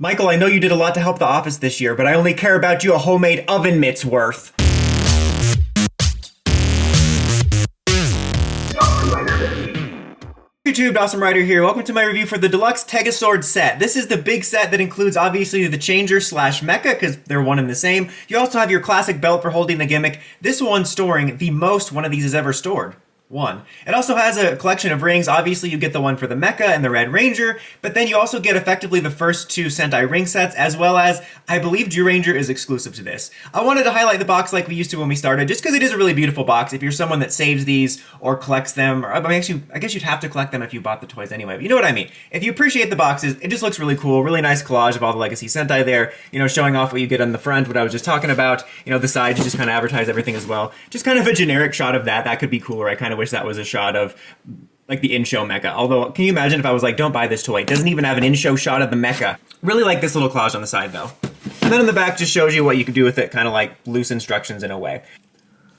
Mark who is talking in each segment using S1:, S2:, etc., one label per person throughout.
S1: Michael, I know you did a lot to help the office this year, but I only care about you a homemade oven mitt's worth. YouTube, Awesome Rider here. Welcome to my review for the Deluxe Tegasword Set. This is the big set that includes obviously the changer slash mecha, because they're one and the same. You also have your classic belt for holding the gimmick. This one storing the most one of these has ever stored. One. It also has a collection of rings. Obviously, you get the one for the Mecha and the Red Ranger, but then you also get effectively the first two Sentai ring sets, as well as, I believe Zyuranger is exclusive to this. I wanted to highlight the box like we used to when we started, just because it is a really beautiful box. If you're someone that saves these or collects them, or I mean, actually, I guess you'd have to collect them if you bought the toys anyway, but you know what I mean. If you appreciate the boxes, it just looks really cool. Really nice collage of all the Legacy Sentai there, you know, showing off what you get on the front, what I was just talking about. You know, the sides, you just kind of advertise everything as well. Just kind of a generic shot of that. That could be cooler. I kind of wish that was a shot of like the in-show mecha. Although, can you imagine if I was like, don't buy this toy? It doesn't even have an in-show shot of the mecha. Really like this little collage on the side though. And then on the back just shows you what you can do with it, kind of like loose instructions in a way.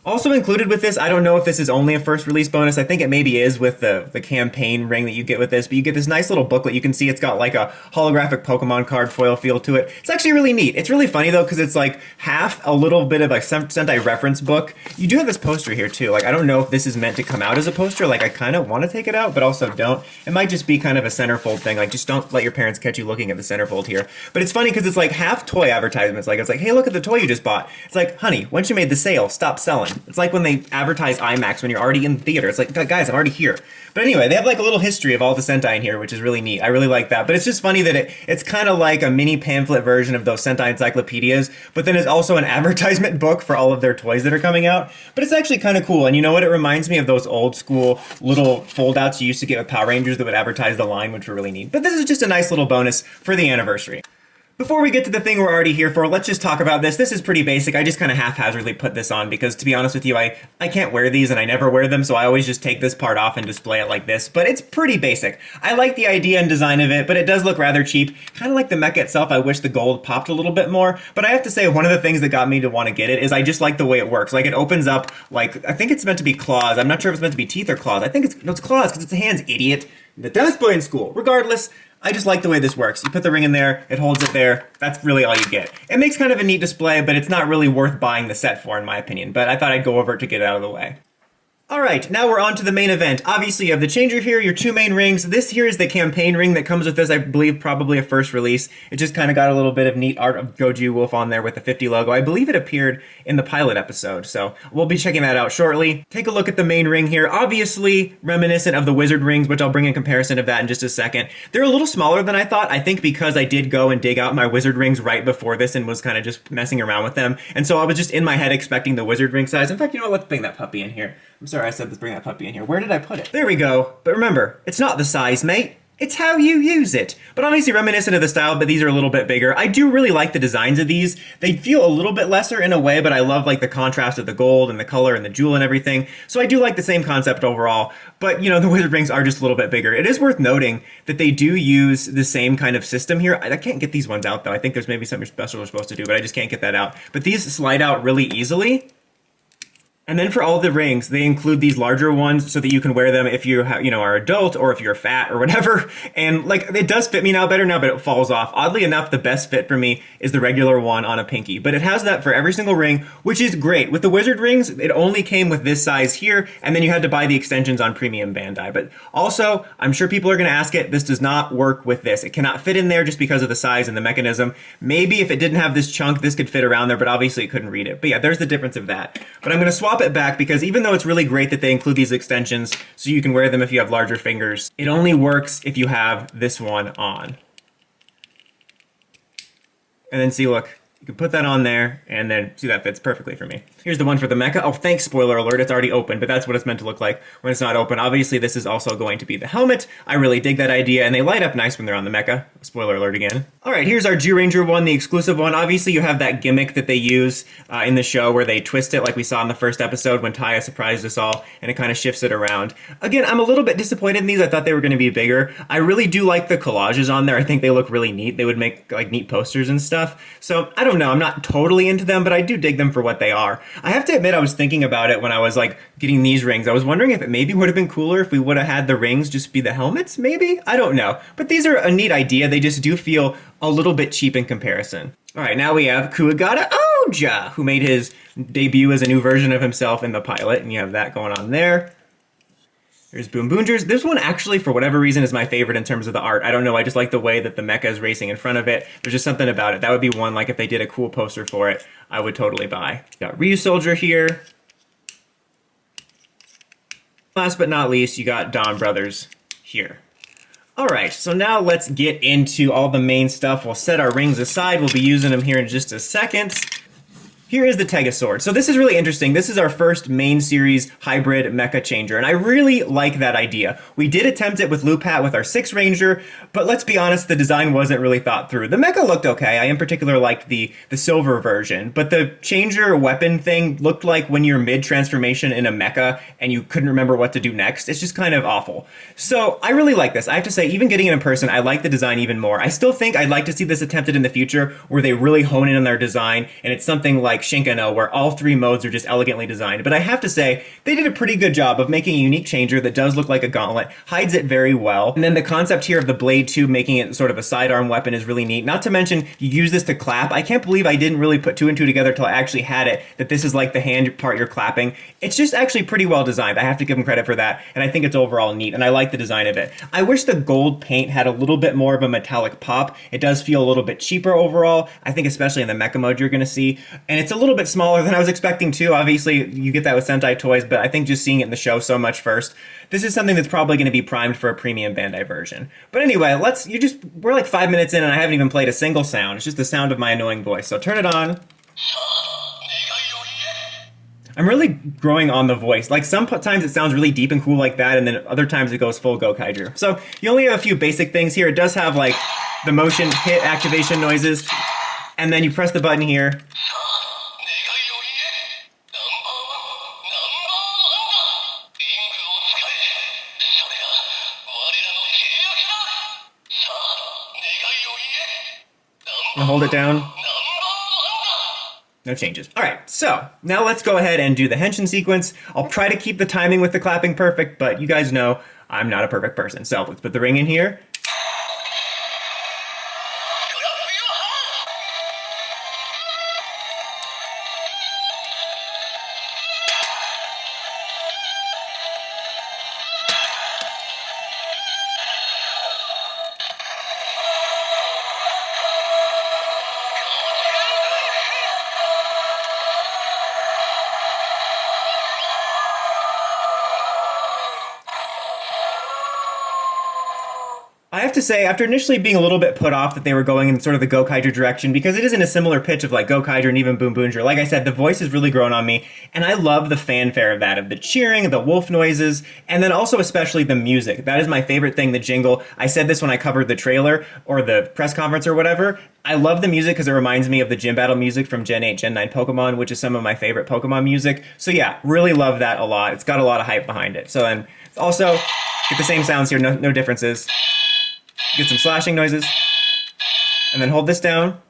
S1: Also included with this, I don't know if this is only a first release bonus. I think it maybe is with the campaign ring that you get with this, but you get this nice little booklet. You can see it's got like a holographic Pokemon card foil feel to it. It's actually really neat. It's really funny though, because it's like half a little bit of a Sentai reference book. You do have this poster here too. Like, I don't know if this is meant to come out as a poster. Like, I kind of want to take it out, but also don't. It might just be kind of a centerfold thing. Like, just don't let your parents catch you looking at the centerfold here. But it's funny because it's like half toy advertisements. Like, it's like, hey, look at the toy you just bought. It's like, honey, once you made the sale, stop selling. It's like when they advertise IMAX when you're already in the theater. It's like, guys, I'm already here. But anyway, they have like a little history of all the Sentai in here, which is really neat. I really like that. But it's just funny that it's kind of like a mini pamphlet version of those Sentai encyclopedias, but then it's also an advertisement book for all of their toys that are coming out. But it's actually kind of cool. And you know what? It reminds me of those old school little foldouts you used to get with Power Rangers that would advertise the line, which were really neat. But this is just a nice little bonus for the anniversary. Before we get to the thing we're already here for, let's just talk about this. This is pretty basic. I just kind of haphazardly put this on because, to be honest with you, I can't wear these and I never wear them, so I always just take this part off and display it like this. But it's pretty basic. I like the idea and design of it, but it does look rather cheap. Kind of like the mecha itself, I wish the gold popped a little bit more. But I have to say, one of the things that got me to want to get it is I just like the way it works. Like, it opens up, like, I think it's meant to be claws. I'm not sure if it's meant to be teeth or claws. I think it's claws because it's hands, idiot. The tennis boy in school. Regardless, I just like the way this works. You put the ring in there, it holds it there, that's really all you get. It makes kind of a neat display, but it's not really worth buying the set for, in my opinion, but I thought I'd go over it to get it out of the way. Alright, now we're on to the main event. Obviously you have the changer here, your two main rings. This here is the campaign ring that comes with this, I believe probably a first release. It just kind of got a little bit of neat art of Gozyu Wolf on there with the 50 logo. I believe it appeared in the pilot episode, so we'll be checking that out shortly. Take a look at the main ring here. Obviously reminiscent of the wizard rings, which I'll bring in comparison of that in just a second. They're a little smaller than I thought, I think because I did go and dig out my wizard rings right before this and was kind of just messing around with them. And so I was just in my head expecting the wizard ring size. In fact, you know what, let's bring that puppy in here. I'm sorry I said let's bring that puppy in here. Where did I put it? There we go. But remember, it's not the size, mate. It's how you use it. But obviously reminiscent of the style, but these are a little bit bigger. I do really like the designs of these. They feel a little bit lesser in a way, but I love like the contrast of the gold and the color and the jewel and everything. So I do like the same concept overall. But, you know, the wizard rings are just a little bit bigger. It is worth noting that they do use the same kind of system here. I can't get these ones out though. I think there's maybe something special we're supposed to do, but I just can't get that out. But these slide out really easily. And then for all the rings, they include these larger ones so that you can wear them if you are adult or if you're fat or whatever. And like, it does fit me now better now, but it falls off. Oddly enough, the best fit for me is the regular one on a pinky, but it has that for every single ring, which is great. With the wizard rings, it only came with this size here, and then you had to buy the extensions on premium Bandai. But also, I'm sure people are going to ask it, this does not work with this. It cannot fit in there just because of the size and the mechanism. Maybe if it didn't have this chunk, this could fit around there, but obviously it couldn't read it. But yeah, there's the difference of that. But I'm going to swap it back because even though it's really great that they include these extensions so you can wear them if you have larger fingers, it only works if you have this one on. And then see, look, you can put that on there, and then see that fits perfectly for me. Here's the one for the mecha. Oh, thanks, spoiler alert, it's already open, but that's what it's meant to look like when it's not open. Obviously, this is also going to be the helmet. I really dig that idea, and they light up nice when they're on the mecha. Spoiler alert again. All right, here's our Zyuranger one, the exclusive one. Obviously, you have that gimmick that they use in the show where they twist it like we saw in the first episode when Taya surprised us all, and it kind of shifts it around. Again, I'm a little bit disappointed in these. I thought they were going to be bigger. I really do like the collages on there. I think they look really neat. They would make like neat posters and stuff. So, I don't know. I'm not totally into them, but I do dig them for what they are. I have to admit, I was thinking about it when I was like getting these rings. I was wondering if it maybe would have been cooler if we would have had the rings just be the helmets, maybe? I don't know. But these are a neat idea. They just do feel a little bit cheap in comparison. All right, now we have Kuwagata Ohger, who made his debut as a new version of himself in the pilot, and you have that going on there. There's BoonBoomger's. This one actually, for whatever reason, is my favorite in terms of the art. I don't know, I just like the way that the mecha is racing in front of it. There's just something about it. That would be one, like if they did a cool poster for it, I would totally buy. You got Ryusoulger here. Last but not least, you got Donbrothers here. All right, so now let's get into all the main stuff. We'll set our rings aside. We'll be using them here in just a second. Here is the Tega sword. So this is really interesting. This is our first main series hybrid mecha changer, and I really like that idea. We did attempt it with Lupat with our 6 Ranger, but let's be honest, the design wasn't really thought through. The mecha looked okay. I in particular liked the silver version, but the changer weapon thing looked like when you're mid-transformation in a mecha and you couldn't remember what to do next. It's just kind of awful. So I really like this. I have to say, even getting it in person, I like the design even more. I still think I'd like to see this attempted in the future where they really hone in on their design and it's something like Shinkano, where all 3 modes are just elegantly designed. But I have to say, they did a pretty good job of making a unique changer that does look like a gauntlet, hides it very well. And then the concept here of the Blade 2 making it sort of a sidearm weapon is really neat. Not to mention, you use this to clap. I can't believe I didn't really put 2 and 2 together till I actually had it, that this is like the hand part you're clapping. It's just actually pretty well designed. I have to give them credit for that, and I think it's overall neat, and I like the design of it. I wish the gold paint had a little bit more of a metallic pop. It does feel a little bit cheaper overall, I think especially in the mecha mode you're going to see, and it's a little bit smaller than I was expecting too. Obviously, you get that with Sentai toys, but I think just seeing it in the show so much first, this is something that's probably going to be primed for a premium Bandai version. But anyway, we're like 5 minutes in and I haven't even played a single sound. It's just the sound of my annoying voice. So turn it on. I'm really growing on the voice. Like sometimes it sounds really deep and cool like that, and then other times it goes full Gokaiger. So you only have a few basic things here. It does have like the motion hit activation noises, and then you press the button here. And hold it down. No changes. All right, so now let's go ahead and do the henshin sequence. I'll try to keep the timing with the clapping perfect, but you guys know I'm not a perfect person. So let's put the ring in here. I have to say, after initially being a little bit put off that they were going in sort of the Gokaiger direction, because it is in a similar pitch of like Gokaiger and even BoonBoomger, like I said, the voice has really grown on me, and I love the fanfare of that, of the cheering, the wolf noises, and then also especially the music. That is my favorite thing, the jingle. I said this when I covered the trailer, or the press conference or whatever. I love the music because it reminds me of the gym battle music from Gen 8, Gen 9 Pokemon, which is some of my favorite Pokemon music. So yeah, really love that a lot. It's got a lot of hype behind it. So then, also, get the same sounds here, no differences. Get some slashing noises, and then hold this down.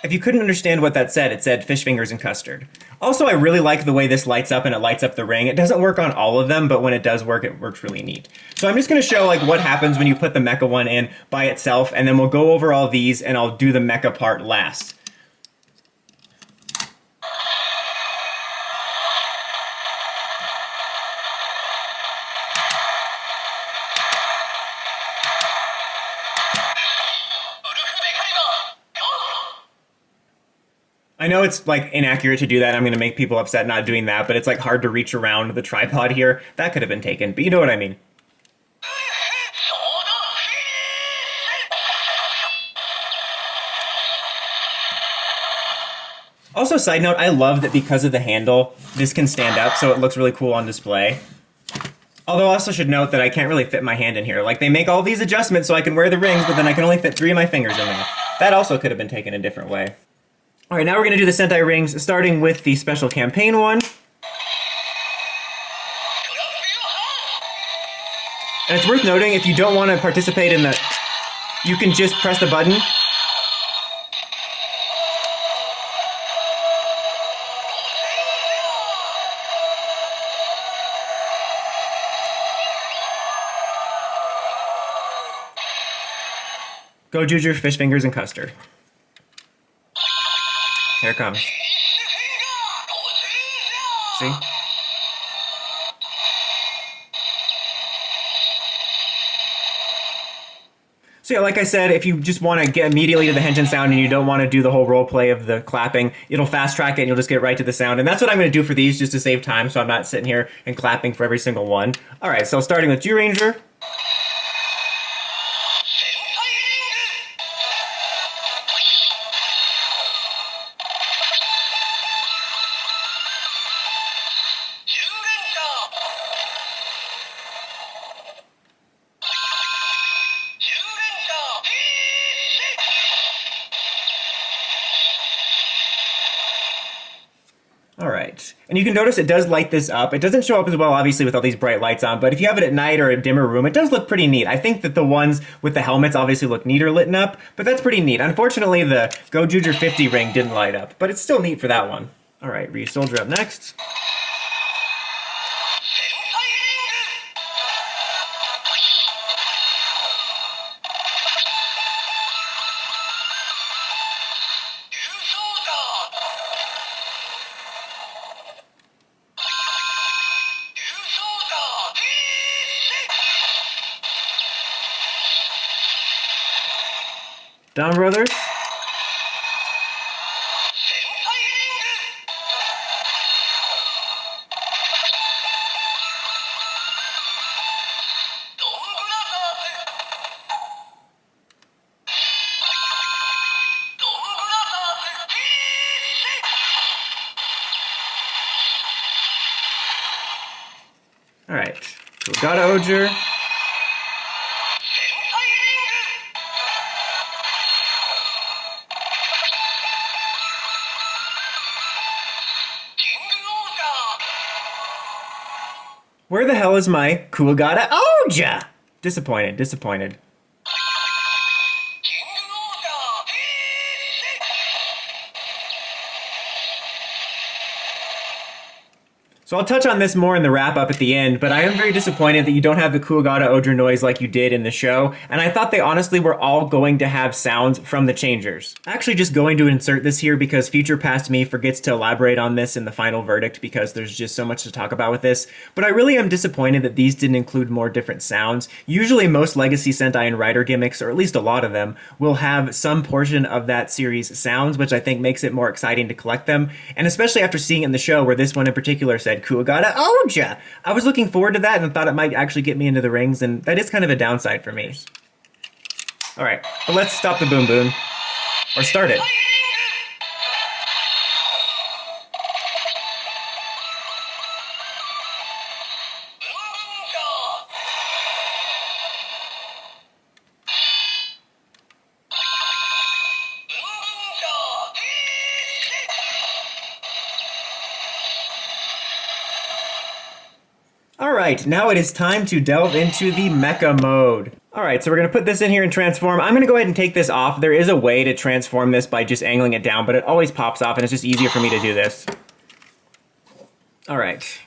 S1: If you couldn't understand what that said, it said fish fingers and custard. Also, I really like the way this lights up and it lights up the ring. It doesn't work on all of them, but when it does work, it works really neat. So I'm just going to show like what happens when you put the mecha one in by itself, and then we'll go over all these and I'll do the mecha part last. I know it's like inaccurate to do that. I'm going to make people upset not doing that, but it's like hard to reach around the tripod here. That could have been taken, but you know what I mean. Also, side note, I love that because of the handle, this can stand up, so it looks really cool on display. Although I also should note that I can't really fit my hand in here. Like, they make all these adjustments so I can wear the rings, but then I can only fit 3 of my fingers in there. That also could have been taken a different way. All right, now we're going to do the Sentai rings, starting with the special campaign one. And it's worth noting, if you don't want to participate in the... You can just press the button. Gozyuger, Fish Fingers, and Custard. Here it comes. See? So yeah, like I said, if you just want to get immediately to the henshin sound and you don't want to do the whole role play of the clapping, it'll fast track it and you'll just get right to the sound. And that's what I'm going to do for these just to save time, so I'm not sitting here and clapping for every single one. Alright, so starting with Zyuranger. Alright, and you can notice it does light this up. It doesn't show up as well, obviously, with all these bright lights on, but if you have it at night or a dimmer room, it does look pretty neat. I think that the ones with the helmets obviously look neater lit up, but that's pretty neat. Unfortunately, the Gozyuger 50 ring didn't light up, but it's still neat for that one. Alright, Ryusoulger up next. Donbrothers. All right, Kuwagata Ohger. Where the hell is my Kuwagata Ohger? Disappointed, disappointed. So I'll touch on this more in the wrap-up at the end, but I am very disappointed that you don't have the Kuwagata Ohger noise like you did in the show, and I thought they honestly were all going to have sounds from the changers. Actually just going to insert this here because Future Past Me forgets to elaborate on this in the final verdict because there's just so much to talk about with this, but I really am disappointed that these didn't include more different sounds. Usually most Legacy Sentai and Rider gimmicks, or at least a lot of them, will have some portion of that series' sounds, which I think makes it more exciting to collect them, and especially after seeing it in the show where this one in particular said Kuwagata Ohger. I was looking forward to that and thought it might actually get me into the rings, and that is kind of a downside for me. Alright, but let's stop the boom boom. Or start it. Alright, now it is time to delve into the mecha mode. Alright, so we're going to put this in here and transform. I'm going to go ahead and take this off. There is a way to transform this by just angling it down, but it always pops off and it's just easier for me to do this. Alright.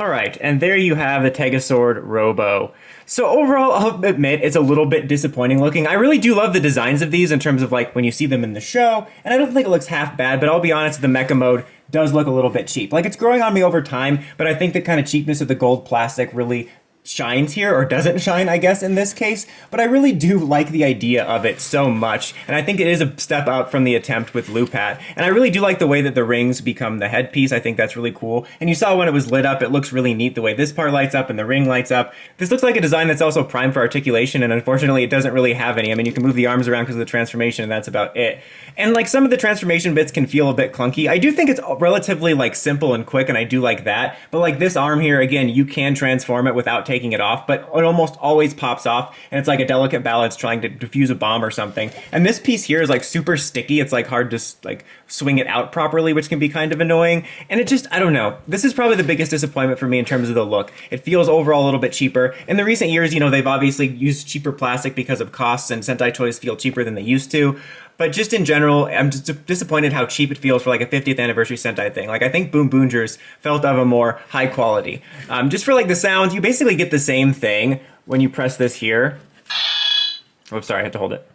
S1: Alright, and there you have the Tegasword Robo. So overall, I'll admit, it's a little bit disappointing looking. I really do love the designs of these in terms of like when you see them in the show, and I don't think it looks half bad, but I'll be honest, the mecha mode does look a little bit cheap. Like, it's growing on me over time, but I think the kind of cheapness of the gold plastic really shines here, or doesn't shine, I guess, in this case, but I really do like the idea of it so much, and I think it is a step up from the attempt with Lupat, and I really do like the way that the rings become the headpiece. I think that's really cool, and you saw when it was lit up, it looks really neat the way this part lights up and the ring lights up. This looks like a design that's also primed for articulation, and unfortunately it doesn't really have any. I mean, you can move the arms around because of the transformation, and that's about it. And like, some of the transformation bits can feel a bit clunky. I do think it's relatively like simple and quick, and I do like that, but like this arm here, again, you can transform it without taking taking it off, but it almost always pops off, and it's like a delicate balance trying to defuse a bomb or something. And this piece here is like super sticky. It's like hard to like swing it out properly, which can be kind of annoying. And it just, I don't know. This is probably the biggest disappointment for me in terms of the look. It feels overall a little bit cheaper. In the recent years, you know, they've obviously used cheaper plastic because of costs, and Sentai toys feel cheaper than they used to. But just in general, I'm just disappointed how cheap it feels for like a 50th anniversary Sentai thing. Like, I think BoonBoomgers felt of a more high quality. Just for like the sounds, you basically get the same thing when you press this here. Oh, sorry, I had to hold it.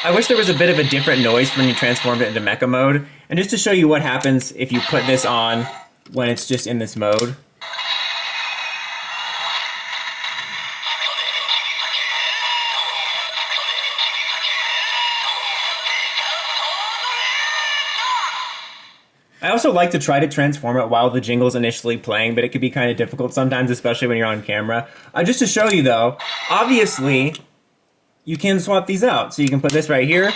S1: I wish there was a bit of a different noise when you transformed it into mecha mode. And just to show you what happens if you put this on when it's just in this mode. I also like to try to transform it while the jingle's initially playing, but it can be kind of difficult sometimes, especially when you're on camera. Just to show you though, obviously, you can swap these out. So you can put this right here.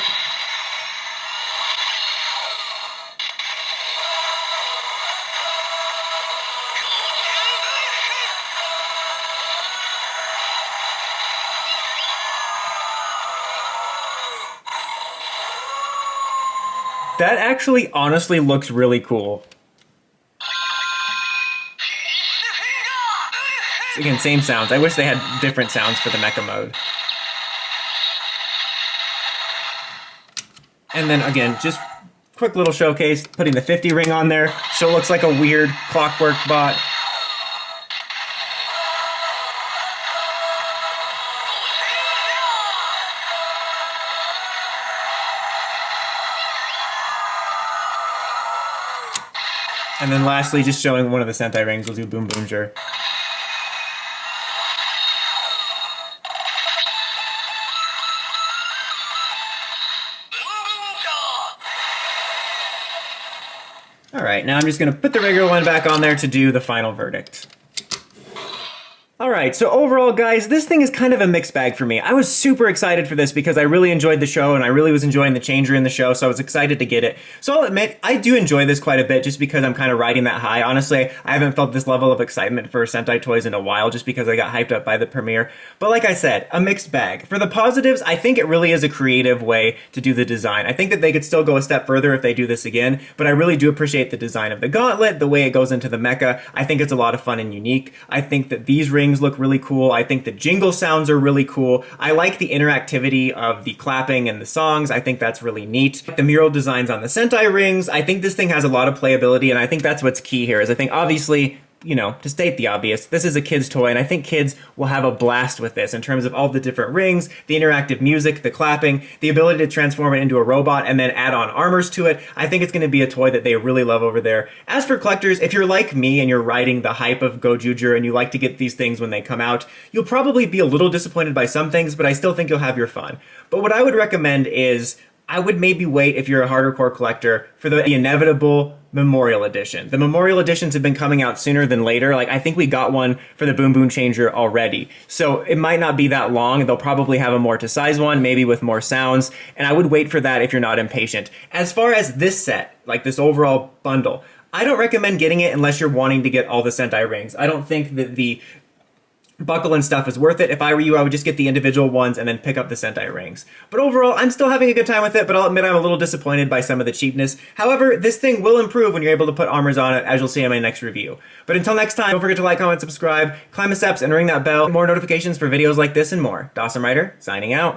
S1: That actually honestly looks really cool. Again, same sounds. I wish they had different sounds for the mecha mode. And then again, just quick little showcase, putting the 50 ring on there, so it looks like a weird clockwork bot. And then lastly, just showing one of the Sentai rings, we'll do BoonBoomger. Alright, now I'm just going to put the regular one back on there to do the final verdict. Alright, so overall guys, this thing is kind of a mixed bag for me. I was super excited for this because I really enjoyed the show and I really was enjoying the changer in the show, so I was excited to get it. So I'll admit, I do enjoy this quite a bit just because I'm kind of riding that high. Honestly, I haven't felt this level of excitement for Sentai toys in a while just because I got hyped up by the premiere. But like I said, a mixed bag. For the positives, I think it really is a creative way to do the design. I think that they could still go a step further if they do this again, but I really do appreciate the design of the gauntlet, the way it goes into the mecha. I think it's a lot of fun and unique. I think that these rings look really cool. I think the jingle sounds are really cool. I like the interactivity of the clapping and the songs. I think that's really neat. The mural designs on the Sentai rings. I think this thing has a lot of playability, and I think that's what's key here, is I think obviously, you know, to state the obvious, this is a kid's toy, and I think kids will have a blast with this in terms of all the different rings, the interactive music, the clapping, the ability to transform it into a robot and then add on armors to it. I think it's going to be a toy that they really love over there. As for collectors, if you're like me and you're riding the hype of Gozyuger and you like to get these things when they come out, you'll probably be a little disappointed by some things, but I still think you'll have your fun. But what I would recommend is, I would maybe wait, if you're a harder core collector, for the inevitable Memorial Edition. The Memorial Editions have been coming out sooner than later. Like, I think we got one for the Boom Boom Changer already. So it might not be that long. They'll probably have a more to size one, maybe with more sounds. And I would wait for that if you're not impatient. As far as this set, like this overall bundle, I don't recommend getting it unless you're wanting to get all the Sentai rings. I don't think that the buckle and stuff is worth it. If I were you, I would just get the individual ones and then pick up the Sentai rings. But overall, I'm still having a good time with it, but I'll admit I'm a little disappointed by some of the cheapness. However, this thing will improve when you're able to put armors on it, as you'll see in my next review. But until next time, don't forget to like, comment, subscribe, climb the steps, and ring that bell for more notifications for videos like this and more. Dawson Ryder, signing out.